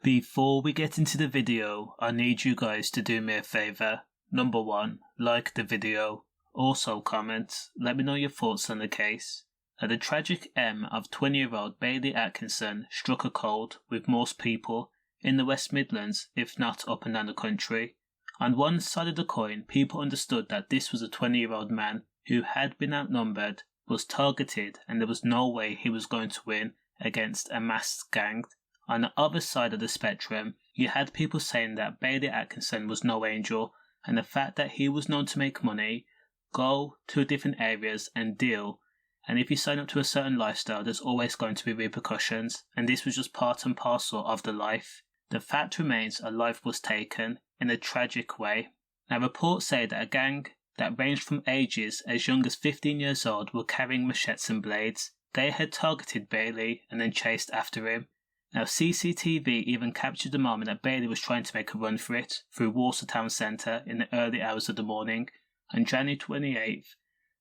Before we get into the video, I need you guys to do me a favour. Number 1, like the video. Also comment, let me know your thoughts on the case. Now, the tragic end of 20-year-old Bailey Atkinson struck a chord with most people in the West Midlands, if not up and down the country. On one side of the coin, people understood that this was a 20-year-old man who had been outnumbered, was targeted, and there was no way he was going to win against a masked gang. On the other side of the spectrum, you had people saying that Bailey Atkinson was no angel, and the fact that he was known to make money, go to different areas and deal, and if you sign up to a certain lifestyle, there's always going to be repercussions, and this was just part and parcel of the life. The fact remains a life was taken in a tragic way. Now, reports say that a gang that ranged from ages as young as 15 years old were carrying machetes and blades. They had targeted Bailey and then chased after him. Now, CCTV even captured the moment that Bailey was trying to make a run for it through Walsall town centre in the early hours of the morning on January 28th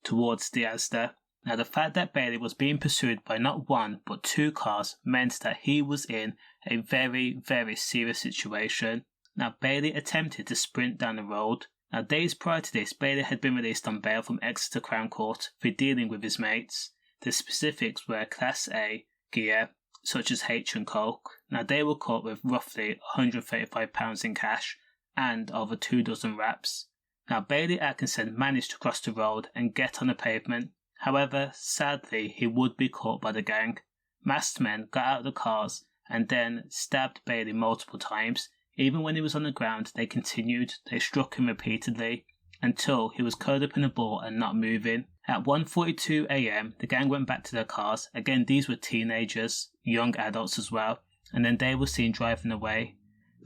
towards the Asda. Now, the fact that Bailey was being pursued by not one but 2 cars meant that he was in a very, very serious situation. Now, Bailey attempted to sprint down the road. Now, days prior to this, Bailey had been released on bail from Exeter Crown Court for dealing with his mates. The specifics were Class A gear, such as H and Coke. Now, they were caught with roughly £135 in cash and over 2 dozen wraps. Now, Bailey Atkinson managed to cross the road and get on the pavement. However, sadly, he would be caught by the gang. Masked men got out of the cars and then stabbed Bailey multiple times. Even when he was on the ground, they continued. They struck him repeatedly until he was curled up in a ball and not moving. At 1:42 a.m, the gang went back to their cars. Again, these were teenagers, young adults as well, and then they were seen driving away.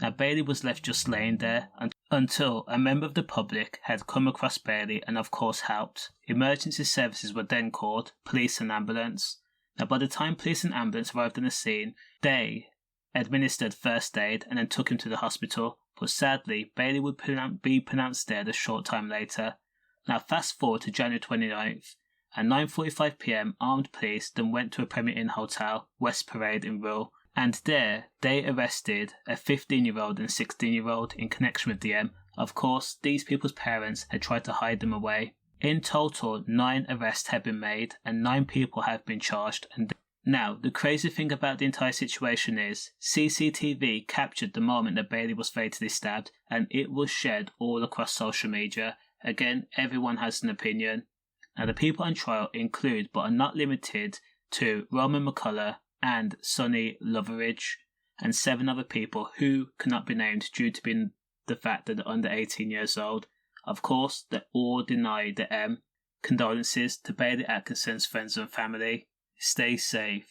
Now, Bailey was left just laying there until a member of the public had come across Bailey and of course helped. Emergency services were then called, police and ambulance. Now, by the time police and ambulance arrived on the scene, they administered first aid and then took him to the hospital, but sadly, Bailey would be pronounced dead a short time later. Now, fast forward to January 29th. At 9:45 p.m, armed police then went to a Premier Inn hotel, West Parade in Rhyl, and there they arrested a 15-year-old and 16-year-old in connection with the M. Of course, these people's parents had tried to hide them away. In total, 9 arrests have been made and 9 people have been charged. Now, the crazy thing about the entire situation is CCTV captured the moment that Bailey was fatally stabbed, and it was shared all across social media. Again, everyone has an opinion. Now, the people on trial include, but are not limited to, Roman McCullough and Sonny Loveridge, and 7 other people who cannot be named due to being the fact that they're under 18 years old. Of course, they all deny the M. Condolences to Bailey Atkinson's friends and family. Stay safe.